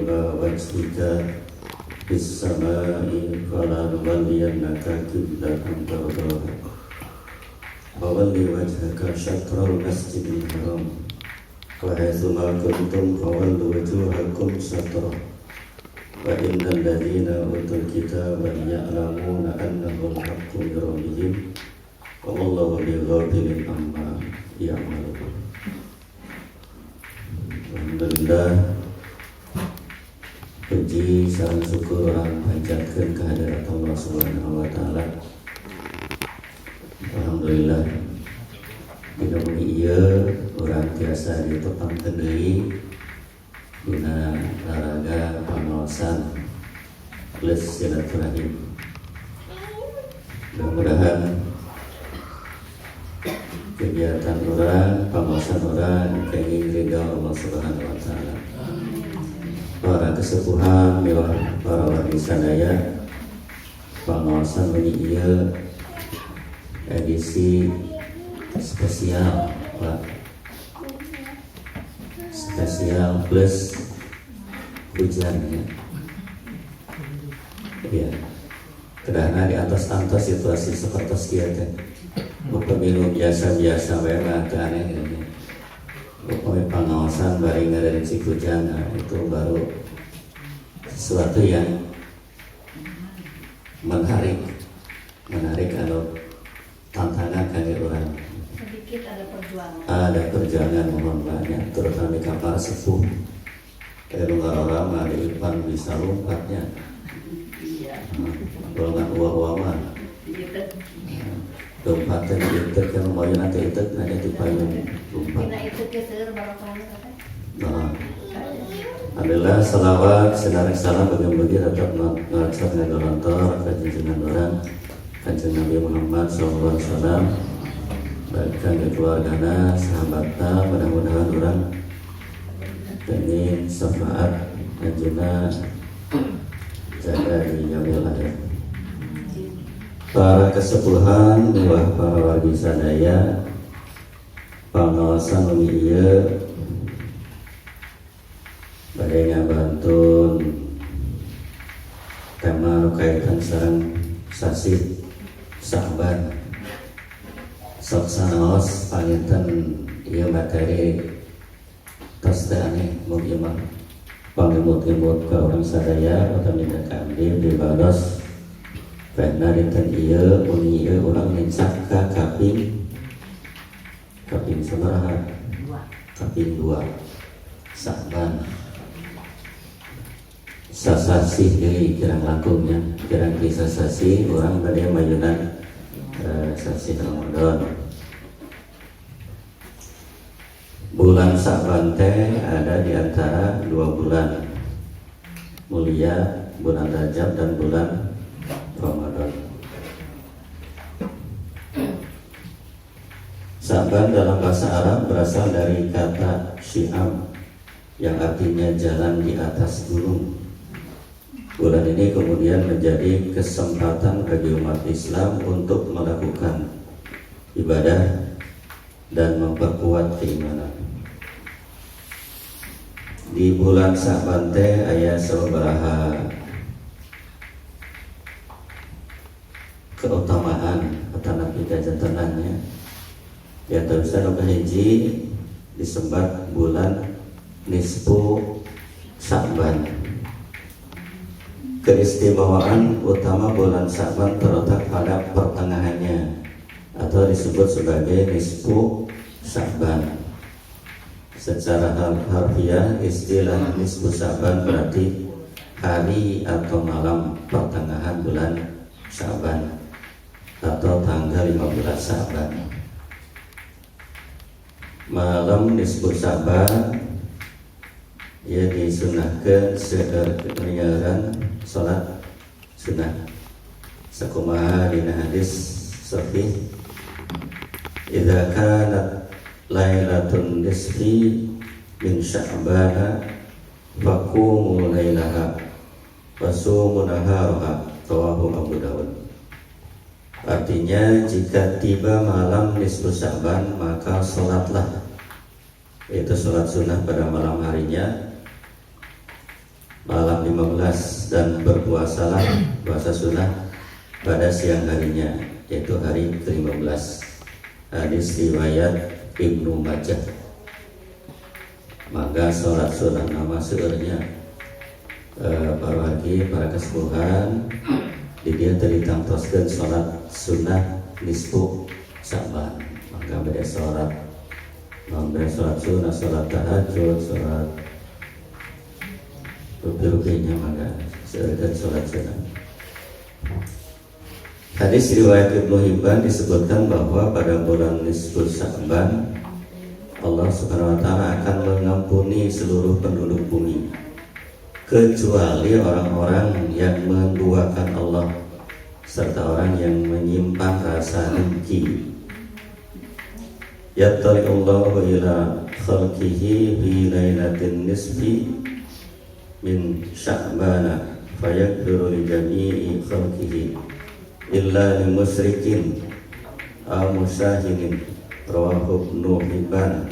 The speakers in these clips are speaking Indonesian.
nura wajhika fis samai falanuwalliyannaka qiblatan tardaha fawalli wajhaka syatrul masjidil haram wa haitsu ma kuntum fawallu wujuhakum syatrah wa innal ladzina utul kitaba ya'lamuna annahu al-haqqu min rabbihim wa wallahu bighafilin amma ya'malun. Alhamdulillah, puji sareng syukur orang panjatkeun ka hadirat Allah Subhanahu wa taala. Alhamdulillah, dina mugi ieu urang tiasa ditepangkeun deui dina laraga pangaosan plus silaturahim. Mudah-mudahan kegiatan orang, pengawasan orang kenging ridha Allah Subhanahu wa taala. Para kesepuhan milah para wargi sadaya, pengawasan meuni ieu edisi spesial, Pak. Spesial plus hujan ya. Ya. Kedahna di atas-atas situasi seperti kieu teh. Pemilu biasa-biasa memang aneh ini. Pokoknya pengawasan bari ngadain si hujan, itu baru sesuatu yang menarik kalau tantangan kali orang. Sedikit ada perjuangan. Ada perjuangan mohon banyak, terutama di kapal sepuh. Orang ada Irfan bisa lompatnya. Iya. Golongan uang-uangan. Lompatan itu kan mau nanti itu ada di payung lompat. Kita itu keseur barokahnya kata. Nah, adalah salawat senarang salam bagi tetap ngajak ngadolantor kajian orang kanjeng Nabi Muhammad SAW, bahkan keluargana sahabatnya, mudah-mudahan orang ini syafaat anjeunna jaga di yaumil akhir. Para kesepuhan milah para wargi sadaya, pangawasan umi ieu bade ngabantun tema nu kaitan sareng sasi Sa'ban. Sok sanaos panginten ieu materi tos teh aneh mugi mah pangemut-emut ka urang sadaya utawi ka abdi di bados. Karena dinten ieu mun ieu urang nincak ka kaping sabaraha? Kaping 2 Sa'ban. Sasasi deui kirang langkungnya, kirang kisah sasi urang bade mayunan sasi Ramadan. Bulan Sa'ban teh ada di antara 2 bulan mulia, bulan Rajab dan bulan Ramadan. Sa'ban dalam bahasa Arab berasal dari kata syi'ab yang artinya jalan di atas gunung. Bulan ini kemudian menjadi kesempatan bagi umat Islam untuk melakukan ibadah dan memperkuat keimanan. Di bulan Sa'ban teh aya sabaraha keutamaan atau nabi jantanannya ya terusnya nu kahiji disebat bulan nisfu Sa'ban. Keistimewaan utama bulan Sa'ban terletak pada pertengahannya atau disebut sebagai nisfu Sa'ban. Secara harfiah istilah nisfu Sa'ban berarti hari atau malam pertengahan bulan Sa'ban atau tanggal 15 Sa'ban. Malam nisfu Sa'ban ia disunahkeun seueur penyiaran salat sunnah sakumaha dina hadis sahih idza kanat lailatun nisfi min Sya'ban faqumu lailaha wasumu naharaha rawahu Abu Dawud. Artinya jika tiba malam nisfu Sya'ban maka sholatlah, yaitu sholat sunnah pada malam harinya, malam 15 dan berpuasalah puasa sunnah pada siang harinya, yaitu hari ke-15. Hadis riwayat Ibnu Majah. Maka sholat sunnah nama seurnya para wagi, para kesepuhan di dia teritangtoskeun sholat sunnah nisfu Sya'ban. Maka beda sholat sunnah, sholat tahajud, sholat rupi-rupinya, maka seurkeun sholat sunnah. Hadis riwayat Ibnu Hibban disebutkan bahwa pada bulan nisfu Sya'ban Allah Subhanahu wa taala akan mengampuni seluruh penduduk bumi kecuali orang-orang yang menduakan Allah serta orang yang menyimpan rasa dengki. Yattali'ullahu ila khalqihi bi lailatin nisfi min Sya'bana fayaghfiru li jami'i khalqihi illa lil musyrikin aw musyahinin. Rawahu Ibnu Hibban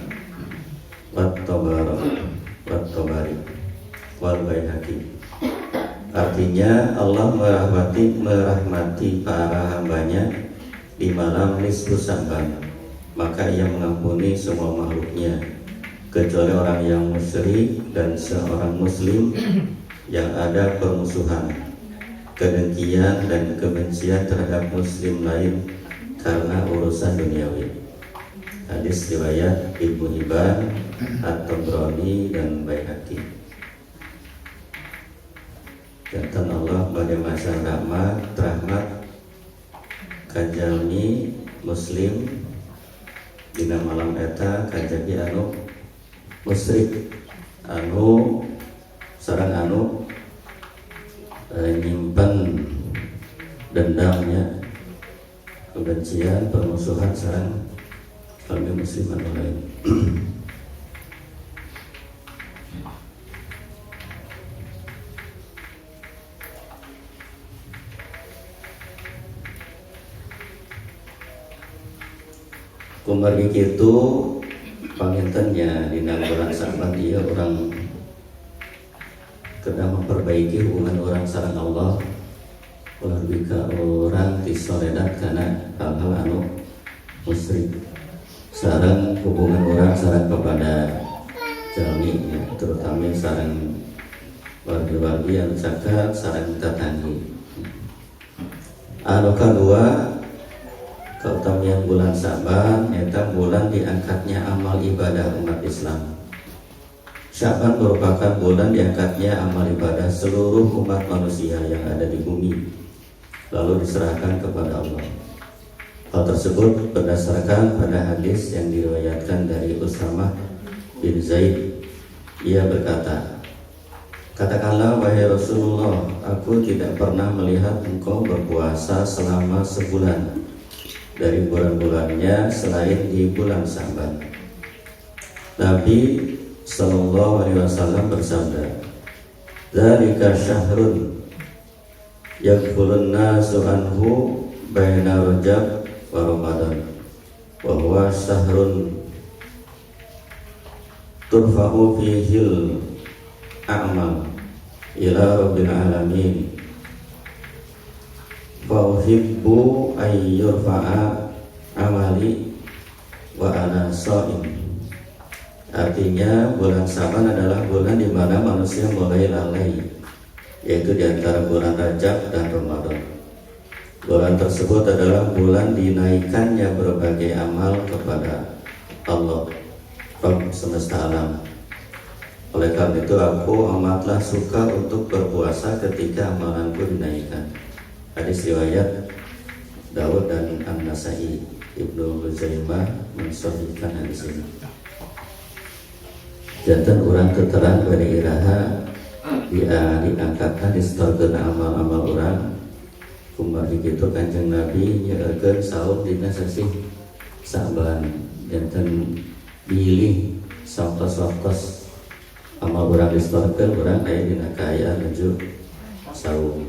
wat Tabari wal Baihaqi. Artinya Allah merahmati para hambanya di malam nisfu Sya'ban, maka Ia mengampuni semua makhluknya kecuali orang yang musyrik dan seorang muslim yang ada permusuhan, kedengkian dan kebencian terhadap muslim lain karena urusan duniawi. Hadis riwayat Ibnu Hibban, At-Tabrani dan Baihaqi. Jantan Allah pada masa rahmat kajalmi muslim dina malam eta kajabi anu musyrik anu sareng anu nyimpen dendamnya, kebencian, permusuhan sareng kami muslim anu lain. Kumargi kitu pangintennya dina bulan Sya'ban dia orang kena memperbaiki hubungan orang sareng Allah, ulah bika orang tisoredat karena hal-hal anu musyrik, sareng hubungan orang sareng kepada jalmi, ya, terutama sareng wargi-wargi yang cakap sareng tetanggi. Anu kadua, keutamian bulan Sya'ban eta bulan diangkatnya amal ibadah umat Islam. Sya'ban merupakan bulan diangkatnya amal ibadah seluruh umat manusia yang ada di bumi, lalu diserahkan kepada Allah. Hal tersebut berdasarkan pada hadis yang diriwayatkan dari Usamah bin Zaid. Ia berkata, "Katakanlah wahai Rasulullah, aku tidak pernah melihat engkau berpuasa selama sebulan dari bulan-bulannya selain di bulan Sya'ban." Nabi Sallallahu Alaihi Wasallam bersabda, "Dzalika syahrun yaghfulun nasu anhu baina Rajab wa Ramadan, wa huwa syahrun turfa'u fihil a'mal ila rabbil alamin, fa uhibbu ay yurfa'a amali wa ana sha'im." Artinya bulan Sya'ban adalah bulan di mana manusia mulai lalai, yaitu di antara bulan Rajab dan Ramadan. Bulan tersebut adalah bulan dinaikannya berbagai amal kepada Allah, Rabb semesta alam. Oleh karena itu aku amatlah suka untuk berpuasa ketika amalanku dinaikkan. Hadis riwayat Daud dan An-Nasai. Ibnu Huzaimah mensahihkan hadis ini. Jantan orang terterang beri iraha diangkatkan distorkeun amal-amal orang. Kumaha kitu Kanjeng Nabi nyeurkeun saum dina sasih Sya'ban, janten pilih sawtos-sawtos amal urang distorkeun urang aya dina kaayaan nuju saum.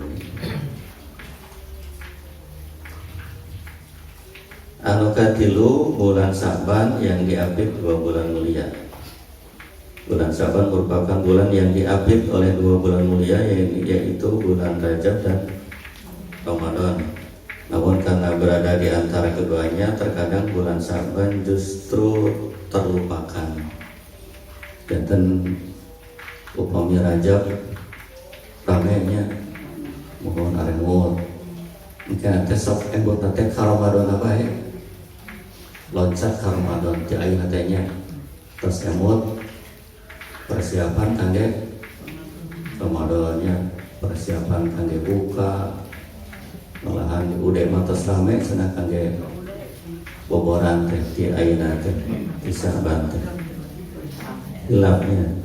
Anu katilu bulan Sya'ban yang diapit 2 bulan mulia. Bulan Syaban merupakan bulan yang diapit oleh dua bulan mulia, yaitu bulan Rajab dan Ramadan. Namun karena berada di antara keduanya, terkadang bulan Syaban justru terlupakan. Dan upami Rajab ramenya mohon arengul. Mungkin teh sok embut teh ka Ramadan apa ya? Loncat ka Ramadan ti ayeuna teh nya. Terus emut persiapan kangge Ramadannya, persiapan kangge buka. Malahan udah matos rame cenah kangge boboran teh ti ayeuna teh bisa bantu gelapnya.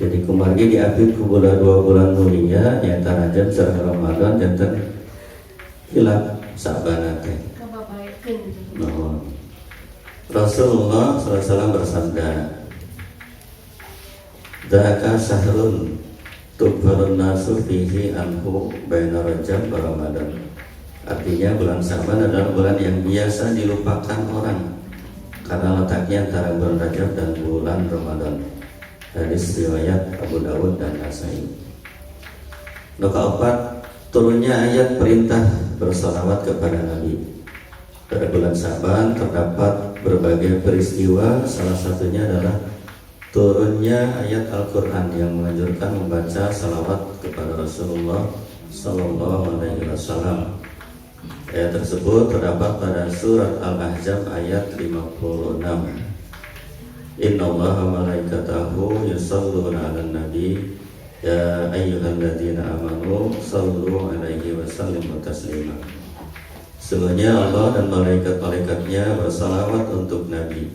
Jadi kemarin diapit ku dua bulan mulia yaitu Rajab sareng Ramadan janten hilap sabana teh. Nah, Rasulullah SAW bersabda, "Dzaka syahrun tughfarun nasu fihi anhu baina Rajab wa Ramadan." Artinya bulan Syaban adalah bulan yang biasa dilupakan orang karena letaknya antara bulan Rajab dan bulan Ramadan. Hadis riwayat Abu Dawud dan Nasai. Keempat, turunnya ayat perintah bersalawat kepada Nabi. Pada bulan Syaban terdapat berbagai peristiwa, salah satunya adalah turunnya ayat Al-Quran yang menganjurkan membaca salawat kepada Rasulullah Sallallahu Alaihi Wasallam. Ayat tersebut terdapat pada surat Al-Ahzab ayat 56. Innallaha wa malaikatahu yusholluna 'alan nabi ya ayyuhalladzina amanu shallu 'alaihi wa sallimu taslima. Sesungguhnya Allah dan malaikat-malaikatnya bersalawat untuk Nabi.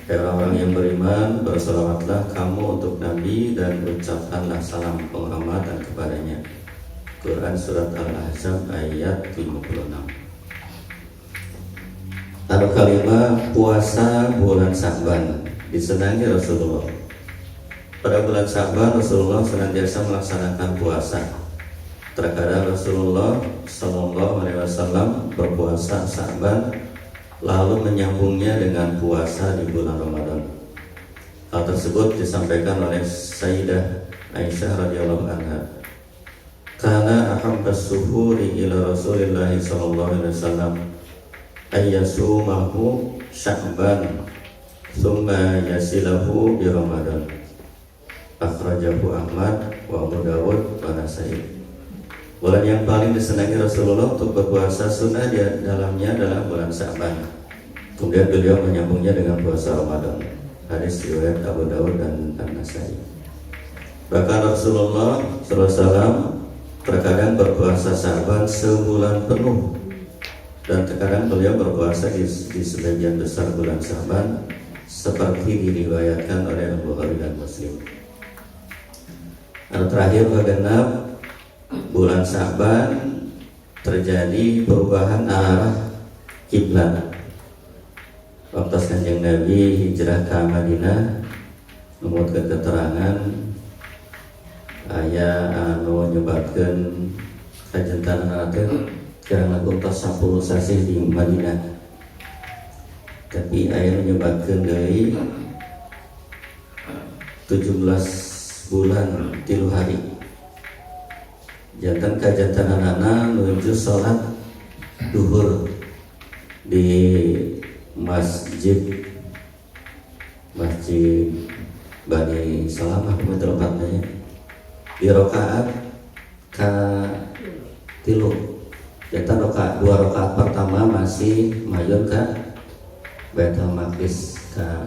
Hai orang yang beriman, bersalawatlah kamu untuk Nabi dan ucapkanlah salam penghormatan kepadanya. Quran surat Al-Ahzab ayat 56. Anu kalima puasa bulan Syaban disenangi Rasulullah. Pada bulan Syaban Rasulullah senantiasa melaksanakan puasa. Terkadang Rasulullah Sallallahu Alaihi Wasallam berpuasa Syaban lalu menyambungnya dengan puasa di bulan Ramadan. Hal tersebut disampaikan oleh Sayyidah Aisyah radhiyallahu anha. Kana ahabbas suhuri ila Rasulillah sallallahu alaihi wasallam ayyasumahu Sya'ban thumma yasilahu bi Ramadan. Akhrajahu Ahmad wa Abu Dawud wa Nasai. Bulan yang paling disenangi Rasulullah untuk berpuasa sunnah di dalamnya adalah bulan Sya'ban. Kemudian beliau menyambungnya dengan puasa Ramadan. Hadis riwayat Abu Dawud dan An-Nasai. Bahkan Rasulullah SAW terkadang berpuasa Sya'ban sebulan penuh, dan terkadang beliau berpuasa di sebagian besar bulan Sya'ban seperti diriwayatkan oleh Al-Bukhari dan Muslim. Dan terakhir kegenap bulan Sya'ban terjadi perubahan arah kiblat. Waktu Kanjeng Nabi hijrah ke Madinah, menurut keterangan aya anu nyebabkeun kajantan teh kirang langkung tos 10 sasih di Madinah. Tapi aya nu nyebabkeun deui 17 bulan 3 hari. Jantan kajantanana nuju salat duhur di masjid Bani Salamah tempatnya di rakaat ka tilu. Jantan rakaat 2 rakaat pertama masih mayun ka Baitul Maqdis ka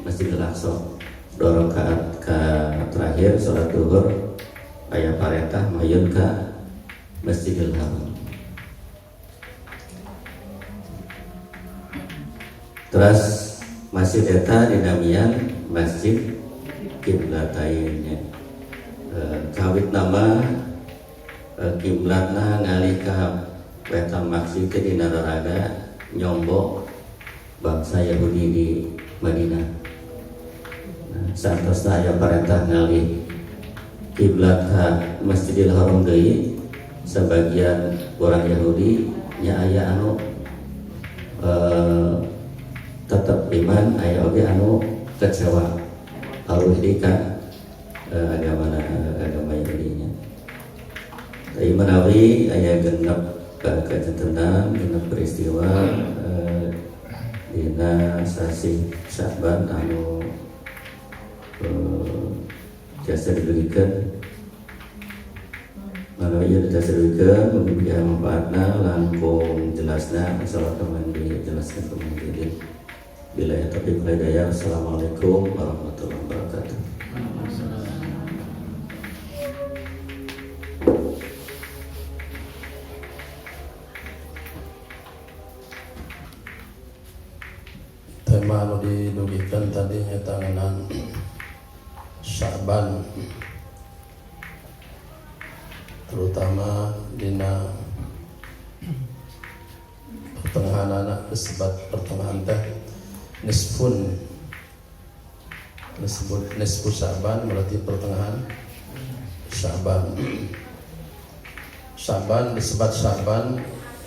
Masjidil Aqsa. 2 rakaat ka terakhir salat duhur aya parentah mayun ka Masjidil Haram. Terus masjid eta dinamian Masjid Kiblatainnya. Kawit nama kiblatna ngalih ka Baitul Maqdis di Nararaga nyombok bangsa Yahudi di Madinah. Saantosna aya parentah ngalih kiblat ka Masjidil Haram deui, sebagian orang Yahudi nya aya anu tetap iman, aya oge anu kecewa awih di ka agama Yahudinya. Tapi menawi aya genep kajantenan genep peristiwa dina sasi Sya'ban anu jasa diberikan menawi jasa diberikan memiliki manfaatna langkung jelasna asal teman dijelaskan kemudian bila ya taufiq wal hidayah. Assalamualaikum warahmatullahi wabarakatuh. Tema anu didugikan tadi tanganan Sya'ban, terutama dina pertengahan anak disebut pertengahan teh nisfu Sya'ban berarti pertengahan Sya'ban. Sya'ban disebut Sya'ban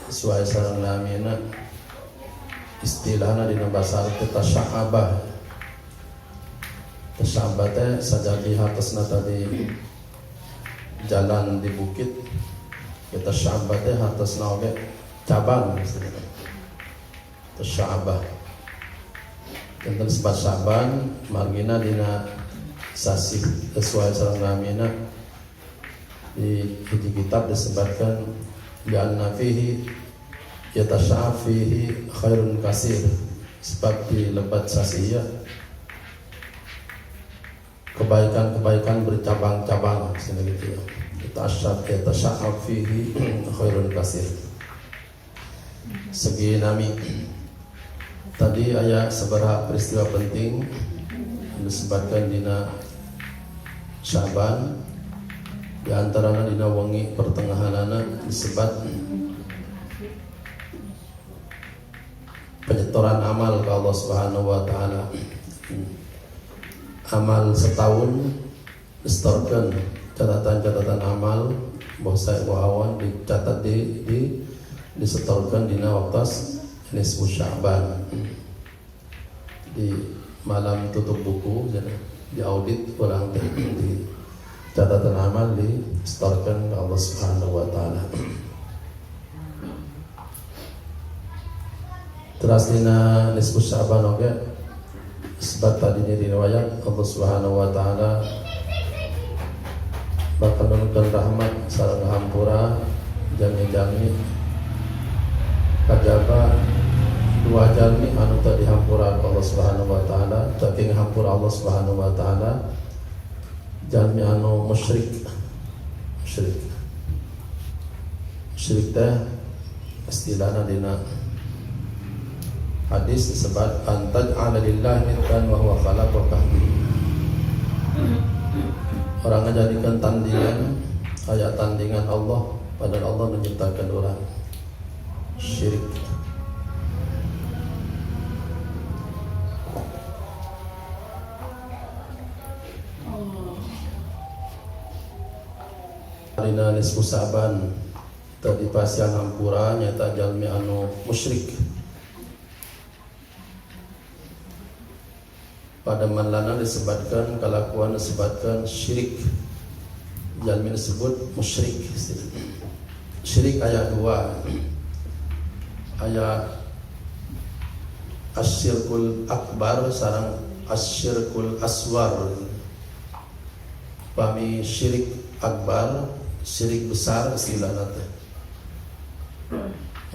sesuai sareng namina istilahna dina basa Arab teh tasya'abah. Tasya'abah teh sajadi hatosna tadi jalan di bukit. Kita tasya'abah teh hatosna oge cabang istilahna. Tasya'abah. Tentang sebat Sya'ban margina dina sasi sesuai sareng namina di kitab disebutkan ja'alna fihi yatasya'ab fihi khairun kasir, sebab di lebat sasiya kebaikan-kebaikan bercabang-cabang gitu ya. Yatasya'ab fihi khairun kasir. Segi nami tadi aya seberapa peristiwa penting disebutkan dina Sya'ban, di antaranya dina wengi pertengahanana disebut penyetoran amal ke Allah Subhanahu wa taala. Amal setahun distorkan catatan-catatan amal bahasa awan dicatat disetorkan dina waktu nisfu Sya'ban. Di malam tutup buku di audit orang di catatan amal disetorkan ke Allah Subhanahu wa taala. Terus dina nisfu Sya'ban oge sebab tadi di riwayat Allah Subhanahu wa taala bakal nurunkan rahmat sareng hampura jami-jami kajaba dua jami anu teh dihampura Allah Subhanahu wa taala, tapi ngahampura Allah Subhanahu wa taala jami anu musyrik teh istilahna dina hadis disebut antaj'ala lillahi niddan wa huwa khalaqaka. Orang menjadikan tandingan, kayak tandingan Allah, padahal Allah menciptakan orang. Syirik. Dina nisfu Sya'ban tadi pasian hampura nyata jalmi anu musyrik. Pada manlana disebutkan kelakuan disebutkan syirik, jalmi disebut musyrik. Syirik ayat 2, ayat asyirkul akbar sarang asyirkul aswar. Pami syirik akbar, syirik besar istilahna teh.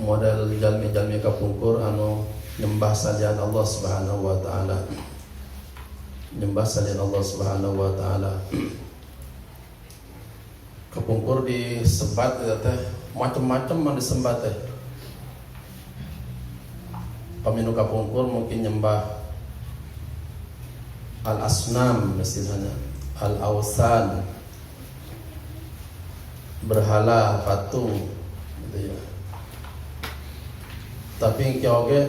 Model jalmi-jalmi kapungkur anu nyembah salian Allah Subhanahu wa taala. Nyembah salian Allah Subhanahu wa taala. Kepungkur disebat teh macam-macam mah disembat teh. Paminu kapungkur mungkin nyembah al-asnam misalnya, al-awsan, berhala, patung gitu ya. Tapi engke oge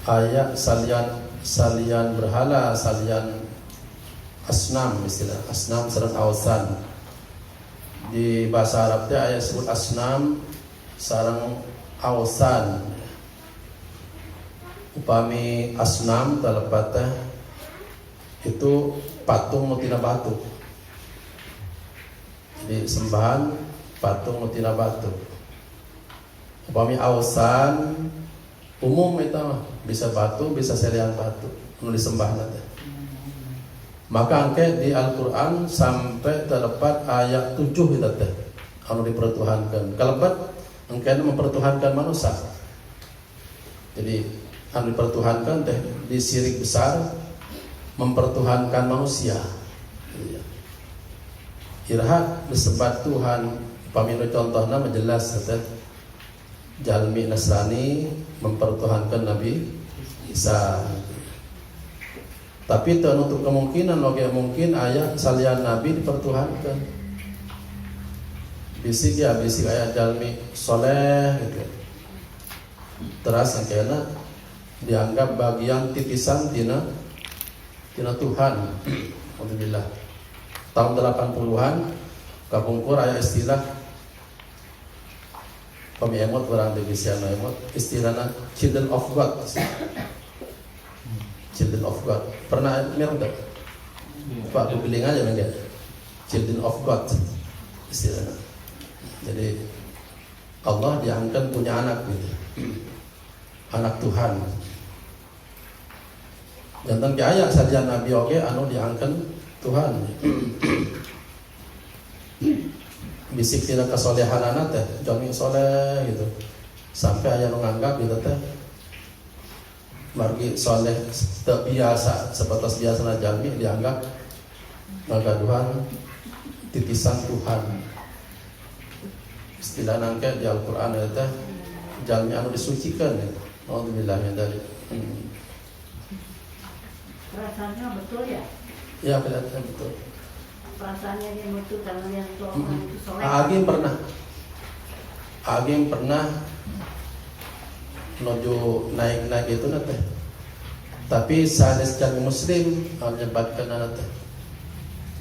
aya salian berhala, salian asnam istilah asnam sareng awsan. Di bahasa Arab teh aya sebut asnam sareng awsan. Upami asnam telepat teh itu patung mutina batu. Jadi sembahan patung mutina batu. Upami ausan umum itu mah bisa batu, bisa serian batu, nu disembah nanti. Maka angke di Al-Quran sampai terdapat ayat 7 itu teh, anu dipertuhankan. Kalebat angke mempertuhankan manusia. Jadi anu dipertuhankan teh di syirik besar mempertuhankan manusia. Irhad disebat Tuhan, pamino contohnya menjelas teh jalmi Nasrani mempertuhankan Nabi Isa. Tapi itu untuk kemungkinan oke mungkin ayat salian Nabi dipertuhankan. Bisik ayat jalmi soleh gitu. Terus akhirnya dianggap bagian titisan tina Tuhan. Alhamdulillah. Tahun 80-an kapungkur aya istilah pemiemot orang divisi emot istilahnya children of God. Children of God. Pernah dengar enggak? Pak googling aja enggak? Children of God istilahnya. Jadi Allah diangkat punya anak gitu. Anak Tuhan. Jantan ke ayat saja Nabi oke anu diangkat Tuhan. Bisik tidak kesolehan anak teh, jami soleh gitu. Sampai ayah nganggap gitu teh. Margi soleh terbiasa, sebatas biasa jami dianggap ngagaduhan titisan Tuhan. Istilah nangke di Al-Quran itu teh jami anu disucikan ya. Alhamdulillah min dzalik. Perasaannya betul ya? Ya kelihatan betul. Perasaannya dia betul karena yang tua orang itu soleh. Agim pernah menuju naik itu nate. Tapi sanes jami muslim menyebabkan nate.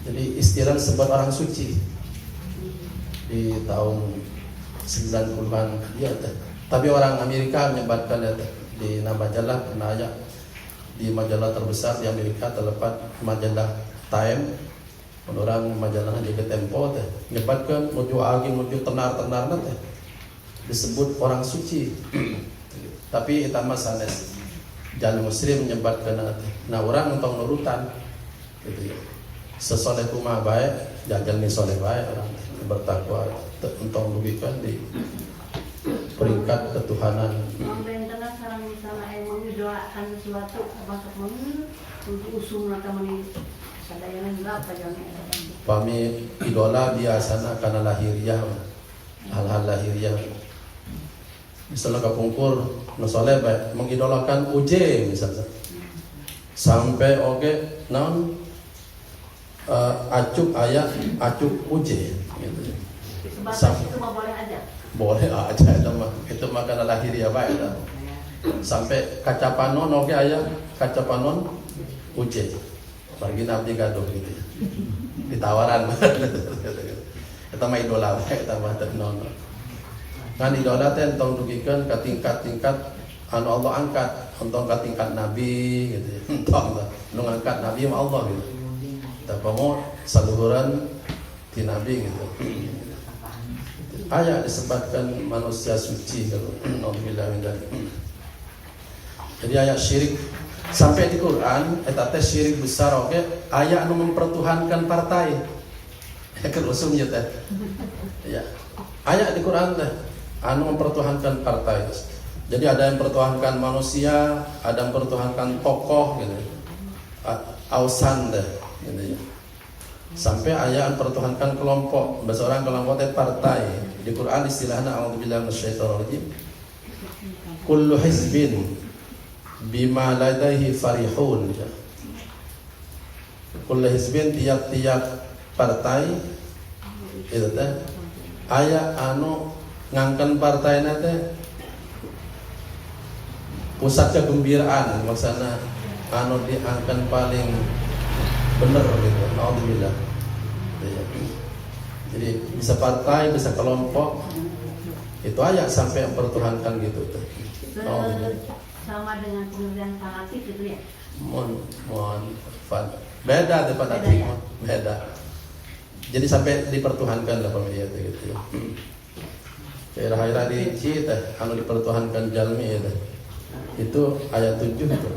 Jadi istilah disebut orang suci di tahun 90-an dia teh. Tapi orang Amerika menyebabkan nate di majalah pernah aja di majalah terbesar di Amerika terdapat majalah Time. Orang majalahnya juga Tempo teh nyebatkan menuju aging menuju tenar teh disebut orang suci. Tapi itu mah sanes jalan muslim menyebatkan teh. Nah orang untuk nurutan gitu ya. Sesoleh kumah baik, jajan ni soleh baik orang bertakwa untuk merugikan di peringkat ketuhanan. Pemerintah sekarang misalnya yang mendoakan sesuatu masuk untuk usung atau sadayana juga apa yang Pami idola biasana karena lahiriah, hal-hal lahiriah. Misalnya kapungkur, nusoleh baik mengidolakan uje misalnya, sampai oke non acuk ayat acuk uje. Gitu. Sebatas itu mah boleh aja. Boleh aja itu mah karena lahiriah baik dah. Sampai kaca panon oke ayat kaca panon uje. Pergi nabi gaduh gitu ya. Ditawaran kita mah idola kita mah ternono kan idola teh entong dugikan ke tingkat-tingkat anu Allah angkat entong ke tingkat nabi gitu ya entong nu ngangkat nabi sama Allah gitu kita mau saluhuran di nabi gitu ayat disebutkan manusia suci kalau alhamdulillah min dzalik. Jadi ayat syirik sampai di Quran eta teh syirik besar oke aya anu mempertuhankan partai. Kan usumnya teh. Ya. Aya di Quran teh anu mempertuhankan partai. Jadi ada yang mempertuhankan manusia, ada yang mempertuhankan tokoh gitu. Ausan teh gitu ya. Sampai aya yang mempertuhankan kelompok, bahasa orang kelompok teh partai. Di Quran istilahnya a'udzubillahi minasyaitonir rajim. Kullu hizbin bima ladaihi farihun. Kullu hizbin tiap-tiap partai itu teh aya anu ngangken partainya teh pusat kegembiraan maksudnya anu diangken paling bener gitu. Alhamdulillah. Jadi bisa partai, bisa kelompok itu aya sampai mempertuhankan gitu teh. Sama dengan pengertian fanatik gitu ya. Mohon Beda daripada Beda, terima. Beda. Jadi sampai dipertuhankan lah pemilihan gitu. Kayak rahira di teh anu dipertuhankan jalmi itu. Itu ayat 7 itu.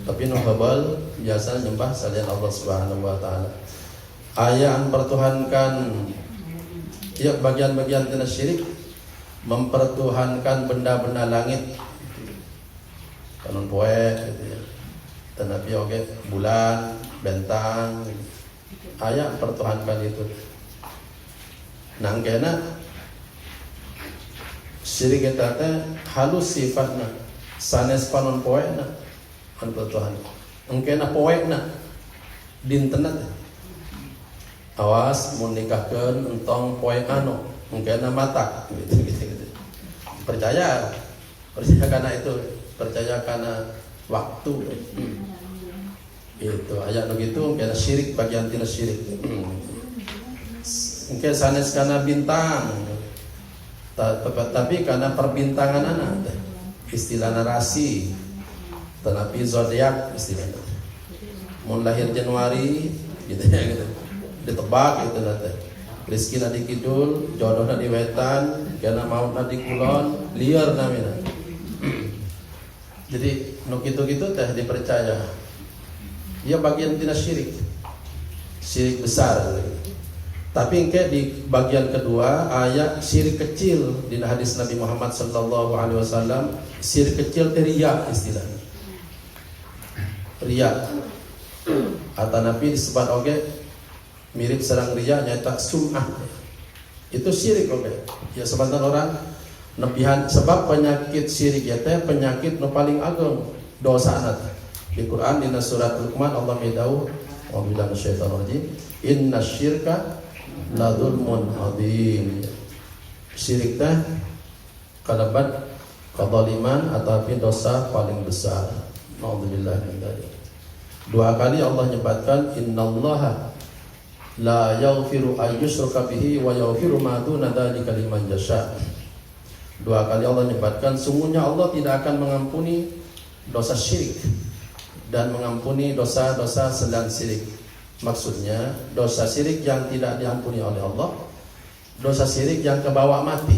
Tapi nu habal biasa nyembah selain Allah Subhanahu wa taala. Ayat mempertuhankan ya bagian-bagian tina syirik mempertuhankan benda-benda langit. Kanun poe gitu ya. Tetapi oke bulan, bentang, ayat mempertuhankan itu. Nang kena syirik kita teh halus sifatna sanes panon poena an Tuhan engkena poena dintenna teh awas mun nikahkeun entong poe anu engkena matak gitu. Percaya karena itu, percaya karena waktu itu aya nu kitu engkena syirik bagian tina syirik engke sanes kana bintang tapi karena perbintangan anak istilah narasi tetapi zodiak istilahnya mun lahir Januari gitu ya gitu ditebak gitu nanti rezeki di kidul jodoh di wetan karena maut di kulon liar namanya jadi nu gitu teh dipercaya ya bagian tina syirik besar. Tapi engke di bagian kedua ayat syirik kecil di hadis Nabi Muhammad sallallahu alaihi wasallam syirik kecil riya istilahnya. Riya. Atau Nabi disebut oge mirip sareng riya nyata sum'ah. Itu syirik oge. Ya sebentar orang nebihan sebab penyakit syirik ya teh penyakit nu paling ageng dosa teh. Di Quran di surat Luqman Allah medau wa billahi minasyaitonir rajim innasyirka la dzulmun adzim. Syirik teh kalabat kezaliman ataupun dosa paling besar. Nauzubillah min dzalik. Dua kali Allah nyebutkan innallaha la yaghfiru ay yushraka bihi wa yaghfiru ma duna dzalika liman yasha. Dua kali Allah nyebutkan sungguhnya Allah tidak akan mengampuni dosa syirik dan mengampuni dosa-dosa selain syirik. Maksudnya dosa syirik yang tidak diampuni oleh Allah, dosa syirik yang kebawa mati.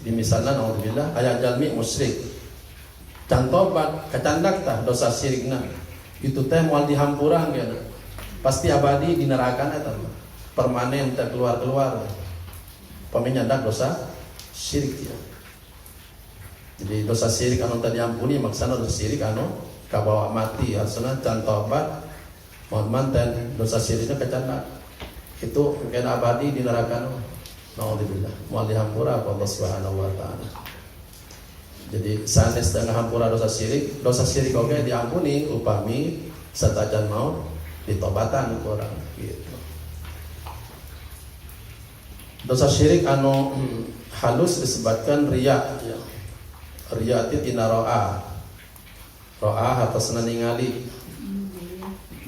Di misalnya naudzubillah ayat jalmi musyrik can tobat kecandak tah dosa syirikna itu teh moal dihampurang ya pasti abadi di neraka eta permanen teh keluar pemenyandak dosa syirik ya. Jadi dosa syirik anu tadi diampuni maksana dosa syirik anu kabawa mati harusna can tobat mohon manten dosa syiriknya kecandak itu mungkin abadi di neraka naudzubillah moal dihampura Allah Subhanahu wa taala. Jadi sanes tengah hampura dosa syirik oke diampuni upami satajan maut ditobatan orang gitu. Dosa syirik anu halus disebutkan riya ya. Riya itu tina ro'a atasna ningali.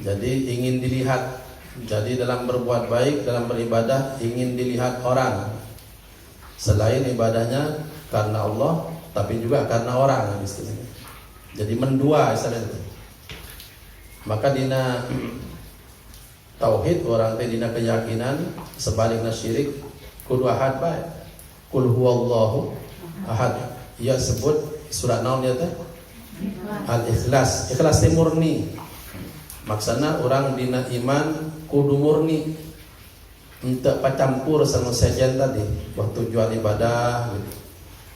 Jadi ingin dilihat. Jadi dalam berbuat baik, dalam beribadah ingin dilihat orang. Selain ibadahnya karena Allah, tapi juga karena orang istilahnya. Jadi mendua istilahnya. Maka dina tauhid orang teh dina keyakinan sebaliknya syirik kudu ahad bae. Qul huwallahu ahad. Ya sebut surat naon ya teh? Al-Ikhlas. Ikhlas teh murni. Maksana orang dina iman kudu murni. Henteu pacampur sama sajian tadi. Bahwa tujuan ibadah gitu.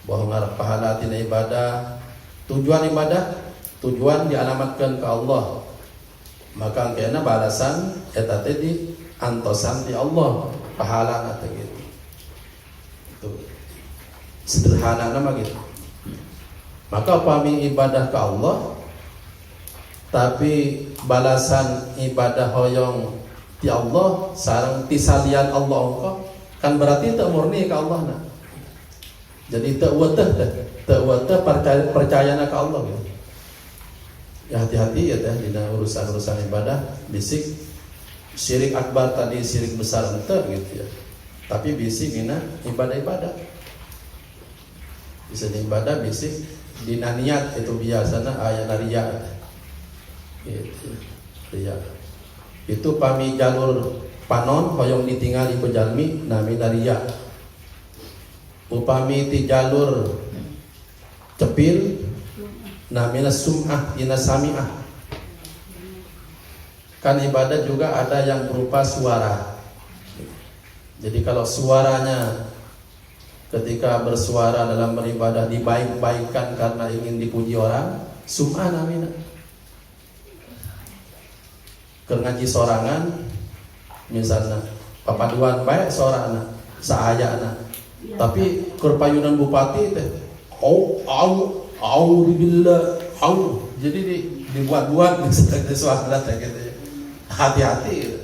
Bahwa ngarep pahala tina ibadah. Tujuan ibadah tujuan dialamatkan ke Allah. Maka angkena balasan eta teh di antosan di Allah pahala teh gitu. Itu sederhana nama gitu. Maka upami ibadah ke Allah tapi balasan ibadah hoyong ti Allah sareng ti salian Allah engko kan berarti teu murni ka Allah na. Jadi teu weteh percayana ka Allah gitu. Ya hati-hati ya teh dina urusan-urusan ibadah bisik syirik akbar tadi syirik besar ente gitu ya. Tapi bisik dina ibadah-ibadah. Bisa ibadah bisik dina niat itu biasana aya riya gitu. Ria. Itu pami jalur panon hoyong ditinggal ibu jalmi namina ria. Upami ti jalur cepil namina sum'ah ina sami'ah. Kan ibadat juga ada yang berupa suara. Jadi kalau suaranya ketika bersuara dalam beribadah dibaik-baikkan karena ingin dipuji orang, sum'ah namina. Keur ngaji sorangan misalnya papaduan baik sorangan saayana. Tapi keur payunan bupati teh billah jadi dibuat-buat di suara teh gitu ya. Hati-hati gitu.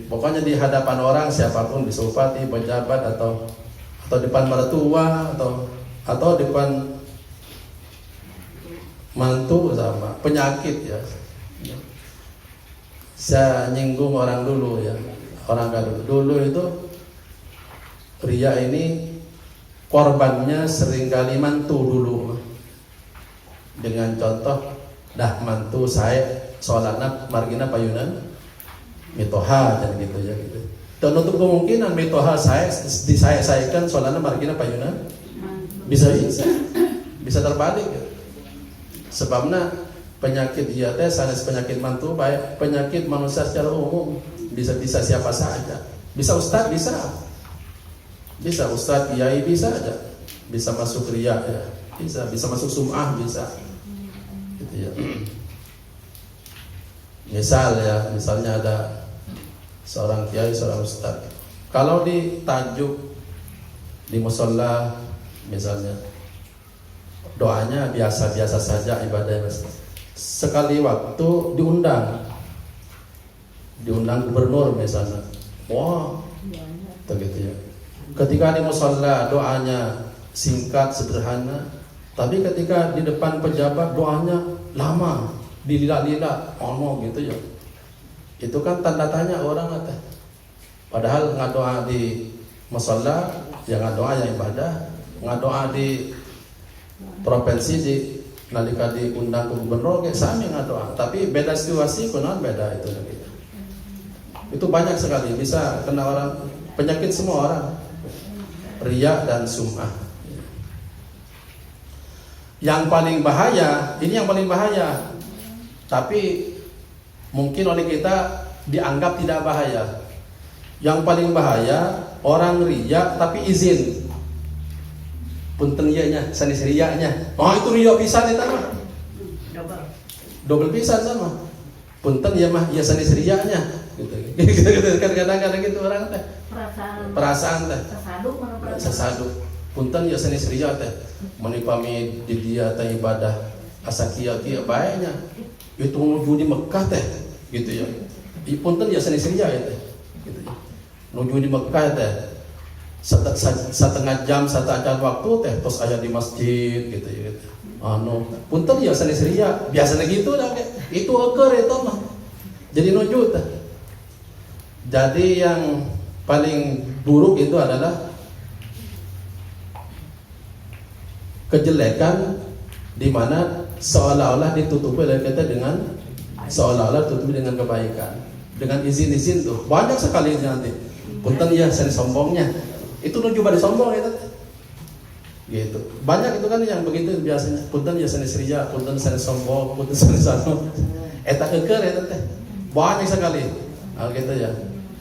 Pokoknya di hadapan orang siapapun bisa bupati, pejabat atau depan mertua atau depan mantu sama penyakit ya. Saya nyinggung orang dulu ya. Orang dulu itu ria ini korbannya seringkali mantu dulu. Dengan contoh dah mantu saya sholatna margina payunan mitoha dan gitu ya gitu. Dan untuk kemungkinan mitoha saya disaya-sayakan sholatna margina payunan bisa terbalik ya. Sebabnya penyakit iya teh sanes penyakit mantu baik penyakit manusia secara umum bisa siapa saja. Bisa ustaz bisa ustaz kiai bisa aja. Bisa masuk ria ya. Bisa masuk sum'ah bisa. Gitu ya. Misalnya ada seorang kiai, seorang ustaz. Kalau di tajuk di musholla misalnya doanya biasa-biasa saja ibadah. Sekali waktu diundang gubernur misalnya. Wah, begitu ya. Ketika di musholla doanya singkat sederhana, tapi ketika di depan pejabat doanya lama, dilila-lila, gitu ya. Itu kan tanda tanya orang kata. Padahal ngadoa di musholla, ya ngadoa yang ibadah, ngadoa di provinsi di nalika diundang ke gubernur kayak sami ngadoa, tapi beda situasi kunaon beda itu lagi. Itu banyak sekali bisa kena orang penyakit semua orang. Riya dan sum'ah. Yang paling bahaya, ini yang paling bahaya. Tapi mungkin oleh kita dianggap tidak bahaya. Yang paling bahaya orang riya tapi izin. Punten iyanya, sanes riyanya. Oh itu riya pisan eta mah. Double pisan sama. Punten ya mah iya sanes riyanya gitu. Kadang-kadang gitu orang teh. Perasaan teh. Sesaduk. Punten ya sanes riya teh. Menipami di dia teh ibadah asa kieu-kieu baenya. Itu nuju di Mekah teh gitu ya. Punten ya sanes riya ya teh. Gitu ya. Nuju di Mekah teh. Setengah jam satu acan waktu teh terus aya di masjid gitu ya. Punten ya sanes riya. Biasanya gitu dah. Itu eker itu mah. Jadi nuju teh. Jadi yang paling buruk itu adalah kejelekan di mana seolah-olah ditutupi oleh kita dengan seolah-olah tutupi dengan kebaikan, dengan izin-izin tuh banyak sekali nanti. Punten ya saya sombongnya, itu nuju pada sombong itu, gitu. Banyak itu kan yang begitu biasanya. Punten ya saya ria, punten saya sombong, punten saya sombong. Eta keker eta teh banyak sekali, gitu ya.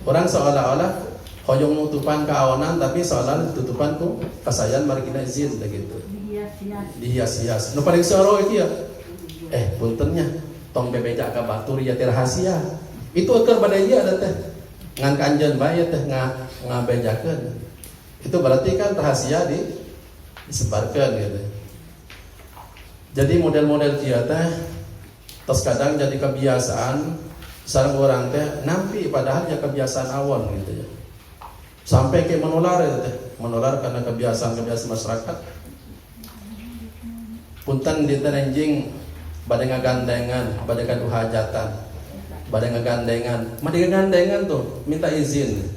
Orang seolah-olah hoyong nutupan keawanan tapi seolah tutupan ku kasayan mari kita izin gitu. Dihias-hias. Nu paling soro itu ya. Puntennya tong bebeja ka batur ya teh rahasia. Itu eker bade ieu ada teh. Ngan kanjeun bae teh ngabejakeun. Itu berarti kan rahasia disebarkan gitu. Jadi model-model kieu teh tos kadang jadi kebiasaan sareng orang teh nampi padahal ya kebiasaan awon gitu ya. Sampai ke menular itu teh, menular karena kebiasaan-kebiasaan masyarakat. Punten dinten enjing bade ngagandengan, bade kadu hajatan. Bade ngagandengan, mah ngagandengan tuh minta izin.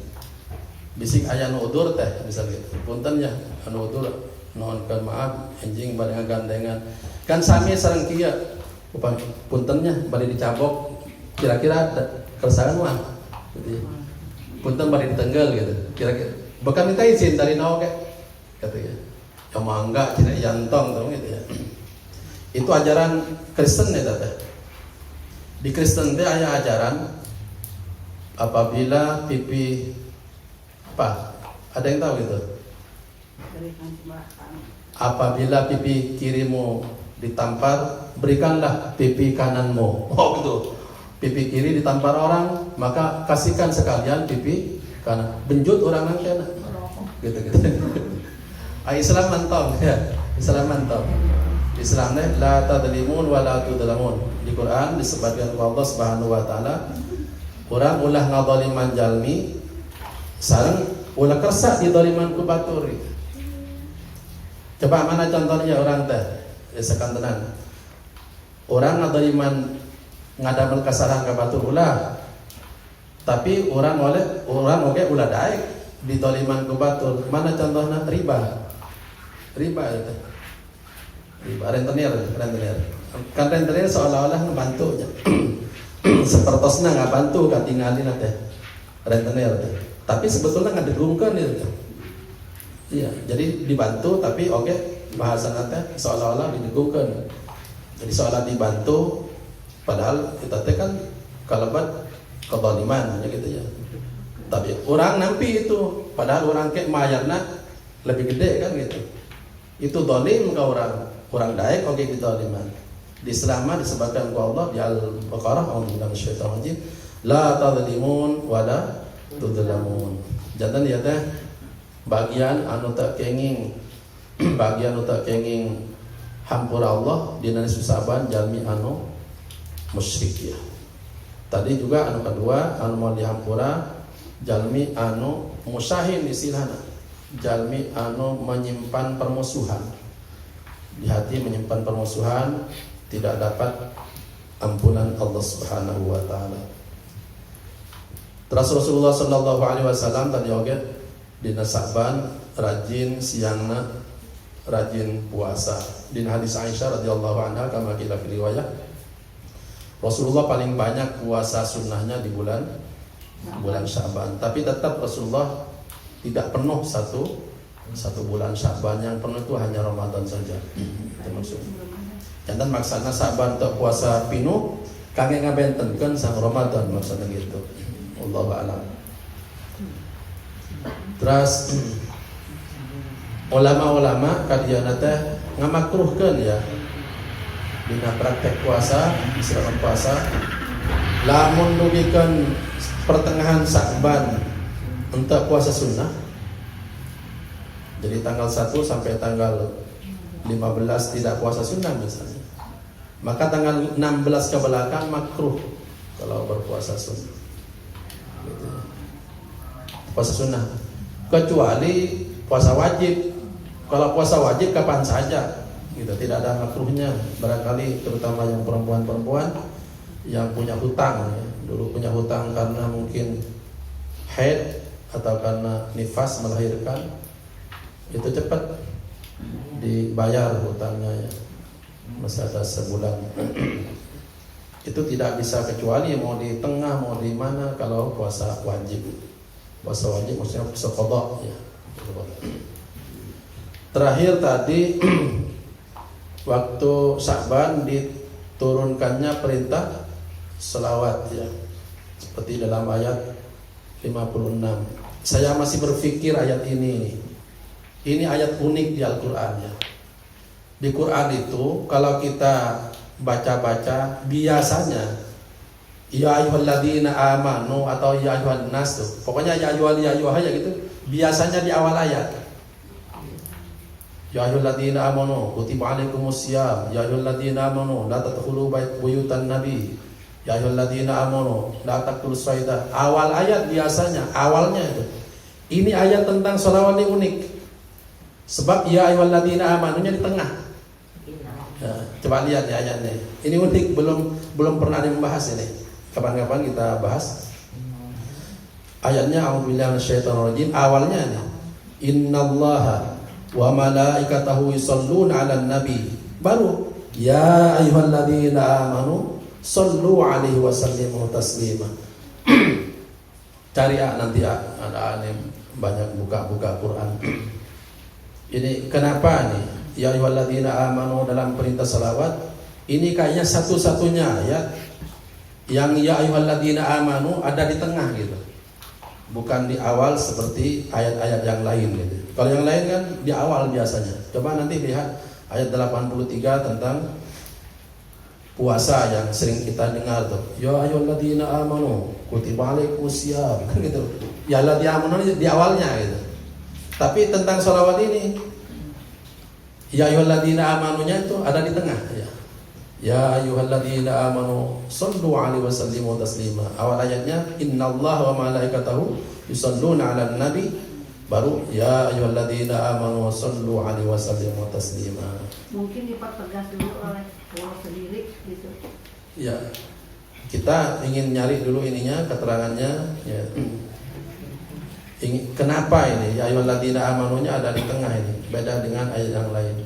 Bisik aya nu udur teh misal gitu. Punten ya anu udur nuhunkeun maaf enjing bade ngagandengan. Kan sami sareng kieu puntennya bari dicabok kira-kira keresahan mah gitu. Punten bari ditenggal gitu kira-kira bahkan minta izin dari naon katanya ya mangga cina jantong tahu gitu ya. Itu ajaran Kristen ya teh. Di Kristen teh aya ajaran apabila pipi apa ada yang tahu gitu, apabila pipi kirimu ditampar, berikanlah pipi kananmu. Oh gitu. Pipi kiri ditampar orang, maka kasihkan sekalian pipi kanan. Benjut orang nanti anak. Gitu. Islam mantap ya. Islam mantap. Islamnya la tadlimun wa la tudlamun. Di Quran disebutkan oleh Allah Subhanahu wa taala, urang ulah ngadoliman jalmi sareng ulah kersa didoliman ku batur. Coba mana contohnya orang teh? Sekantenan. Orang ngadoliman ngadamel kasarahan ka batur ulah. Tapi orang oge ulah daek didoliman ku batur. Mana contohnya? Riba itu. Riba rentenir. Kan rentenir seolah-olah ngebantu nya. Sepertosna ngabantu katingalin teh. Rentenir teh. Tapi sebetulnya ngadegungkeun itu. Iya, jadi dibantu tapi oke bahasa teh seolah-olah didegungkeun. Jadi seolah dibantu padahal kita teh kan kalebat kezaliman gitu ya. Tapi orang nampi itu padahal orang ke mayarna lebih gede kan gitu. Itu zalim ke orang daek oke gitu zaliman. Di Islam disebutkan oleh Allah di Al-Baqarah a'udzubillahi minasyaitonir rajim la tadzlimun wa la tudlamun. Jantan ya teh bagian anu tak kenging hampura Allah dina susaban jalmi anu musyrik ya. Tadi juga anu kedua anu mau dihampura jalmi anu musahin istilahna. Jalmi anu menyimpan permusuhan. Di hati menyimpan permusuhan tidak dapat ampunan Allah Subhanahu wa taala. Terus Rasulullah sallallahu alaihi wasallam tadi oge dina Sa'ban rajin siangna rajin puasa. Dina hadis Aisyah radhiyallahu anha kama qila fi riwayah Rasulullah paling banyak puasa sunnahnya di bulan Sa'ban. Tapi tetap Rasulullah tidak penuh satu bulan Sa'ban, yang penuh itu hanya Ramadan saja. Itu maksudnya. Jantan maksana Sa'ban untuk puasa pinuh kangge ngabentenkeun sang Ramadan maksudnya gitu. Wallahu a'lam. Terus ulama-ulama kadiana teh ngamakruhkeun ya dina praktek puasa, selama puasa lamun dugikeun pertengahan Sa'ban untuk puasa sunnah. Jadi tanggal 1 sampai tanggal 15 tidak puasa sunnah misalnya. Maka tanggal 16 ke belakang makruh kalau berpuasa sunnah. Gitu. Puasa sunnah. Kecuali puasa wajib. Kalau puasa wajib kapan saja. Gitu, tidak ada makruhnya. Barangkali terutama yang perempuan-perempuan yang punya hutang ya. Dulu punya hutang karena mungkin haid atau karena nifas melahirkan, itu cepat dibayar hutangnya ya. Masih ada sebulan. Itu tidak bisa kecuali mau di tengah mau di mana kalau puasa wajib. Puasa wajib maksudnya puasa qadha ya. Terakhir tadi waktu Sa'ban diturunkannya perintah selawat ya. Seperti dalam ayat 56. Saya masih berpikir ayat ini. Ini ayat unik di Al-Qur'an ya. Di Quran itu kalau kita baca-baca biasanya ya ayyuhalladzina amanu atau ya ayyuhan nas tuh. Pokoknya ya ayyuhal ya ayyuhah ya gitu. Biasanya di awal ayat. Ya ayyuhalladzina amanu kutiba alaikumusiyam ya ayyuhalladzina amanu la tadkhulu buyutan nabi ya ayyuhalladzina amanu la taqtulus sayda. Awal ayat biasanya awalnya itu. Ini ayat tentang sholawat ini unik. Sebab ya ayyuhalladzina amanu nya di tengah. Ya, coba lihat ya ayatnya. Ini unik, belum pernah dibahas ini. Kapan-kapan kita bahas. Ayatnya a'udzubillahi minasyaitonir rajim. Awalnya nih. Innallaha wa malaikatahu yusholluna 'alan nabi. Baru Ya ayyuhalladzina amanu sallu alaihi wa sallimu taslima. Cari nanti ada banyak buka Quran. Ini kenapa nih? Ya ayyuhalladzina amanu dalam perintah salawat ini kayaknya satu-satunya ayat yang ya ayyuhalladzina amanu ada di tengah gitu. Bukan di awal seperti ayat-ayat yang lain gitu. Kalau yang lain kan di awal biasanya. Coba nanti lihat ayat 83 tentang puasa yang sering kita dengar tuh. Ya ayyuhalladzina amanu kutiba alaikumusiyam kan gitu. Ya alladzina amanu di awalnya gitu. Tapi tentang salawat ini ya ayyuhalladzina amanunya itu ada di tengah ya. Ya ayyuhalladzina amanu sallu alaihi wa sallimu taslima. Awal ayatnya innallaha wa malaikatahu yusalluna 'alan nabi. Baru ya ayyuhalladzina amanu sallu alaihi wa sallimu taslima. Mungkin dipertegas dulu oleh Allah sendiri gitu. Ya. Kita ingin nyari dulu ininya keterangannya ya. Kenapa ini ya ayyuhalladzina amanunya ada di tengah ini beda dengan ayat yang lain.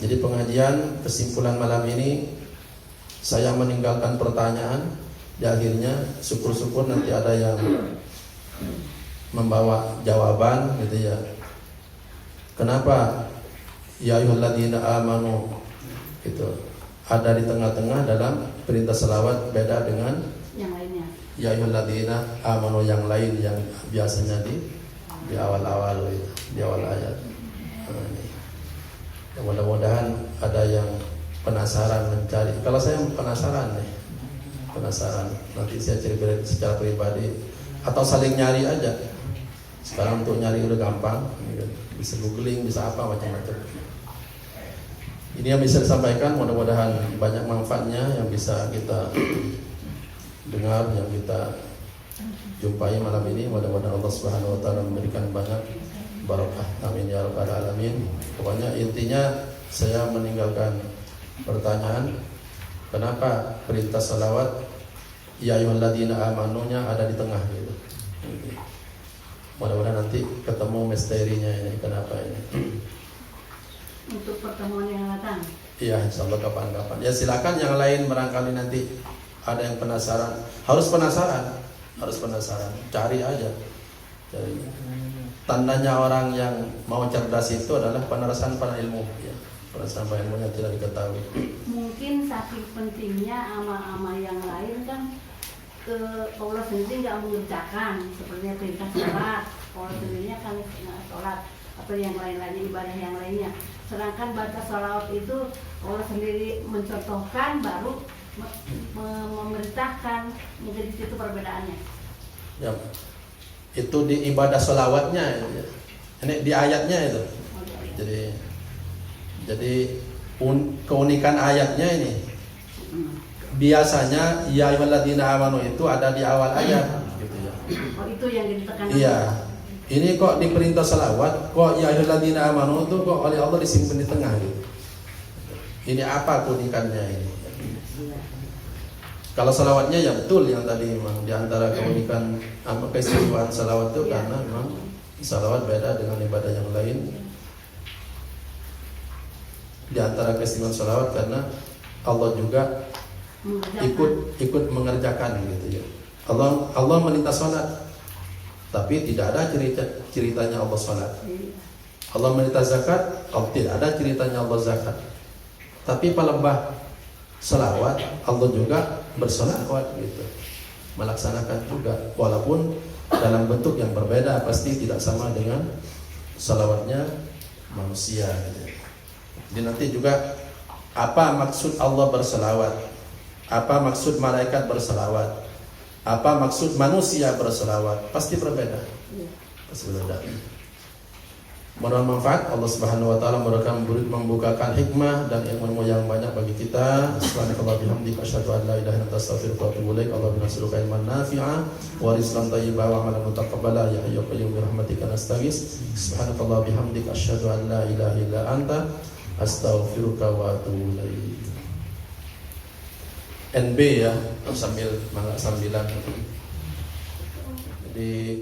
Jadi pengajian kesimpulan malam ini saya meninggalkan pertanyaan. Di akhirnya syukur-syukur nanti ada yang membawa jawaban gitu ya. Kenapa ya ayyuhalladzina amanu gitu ada di tengah-tengah dalam perintah salawat beda dengan Yang lainnya. ya ayyuhalladzina amanu yang lain yang biasanya di awal-awal gitu, di awal ayat. Nah, ini. Ya, mudah-mudahan ada yang penasaran mencari. Kalau saya penasaran nih, penasaran. Nanti saya cerita secara pribadi atau saling nyari aja. Sekarang untuk nyari udah gampang, gitu. Bisa googling, bisa apa macam-macam. Ini yang bisa disampaikan. Mudah-mudahan banyak manfaatnya yang bisa kita dengar, yang kita jumpai malam ini. Mudah-mudahan Allah Subhanahu wa taala memberikan banyak barakah. Amin ya rabbal alamin. Pokoknya intinya saya meninggalkan pertanyaan kenapa perintah salawat ya ayyuhalladzina amanunya ada di tengah gitu. Mudah-mudahan nanti ketemu misterinya ini kenapa ini. Untuk pertemuan yang datang. Iya, insyaallah kapan-kapan. Ya silakan yang lain barangkali nanti ada yang penasaran. Harus penasaran. Cari aja. Cari. Tandanya orang yang mau cerdas itu adalah penerasan pada ilmu ya. Penerasan pada ilmu yang tidak diketahui. Mungkin saking pentingnya ama-ama yang lain kan ke Allah sendiri nggak mengerjakan seperti perintah sholat. Allah sendirinya kan sholat atau yang lain-lainnya ibadah yang lainnya. Sedangkan baca sholawat itu Allah sendiri mencontohkan baru memerintahkan. Mungkin di situ perbedaannya. Ya. Itu di ibadah sholawatnya ya. Ini di ayatnya itu. Jadi keunikan ayatnya ini. Biasanya ya ayyuhalladzina amanu itu ada di awal ayat gitu ya. Oh, itu yang ditekankan. Iya. Ini kok di perintah salawat kok ya ayyuhalladzina amanu itu kok oleh Allah disimpan di tengah gitu. Ini apa keunikannya ini? Kalau salawatnya ya betul yang tadi memang di antara keunikan keistimewaan salawat itu karena memang salawat beda dengan ibadah yang lain. Di antara keistimewaan salawat karena Allah juga ikut mengerjakan gitu ya. Allah meminta salat, tapi tidak ada ceritanya Allah salat. Allah meminta zakat, tidak ada ceritanya Allah zakat. Tapi pelebah salawat Allah juga bersalawat gitu, melaksanakan juga walaupun dalam bentuk yang berbeda, pasti tidak sama dengan salawatnya manusia gitu. Jadi nanti juga apa maksud Allah bersalawat, apa maksud malaikat bersalawat, apa maksud manusia bersalawat, pasti berbeda. Pasti berbeda. Mudah manfaat. Allah Subhanahu wa taala mudah-mudahan membukakan hikmah dan ilmu yang banyak bagi kita. Subhanallahi bihamdihi asyhadu an la ilaha illa anta astaghfiruka wa atubu ilaik. Allahumma nas'aluka ilman nafi'a wa rizqan thayyiban wa amalan mutaqabbala ya hayyu qayyum bi rahmatika nastaghits. Subhanallahi bihamdihi asyhadu an la ilaha illa anta astaghfiruka wa atubu ilaik. NB ya, sambil mangga sambilan. Jadi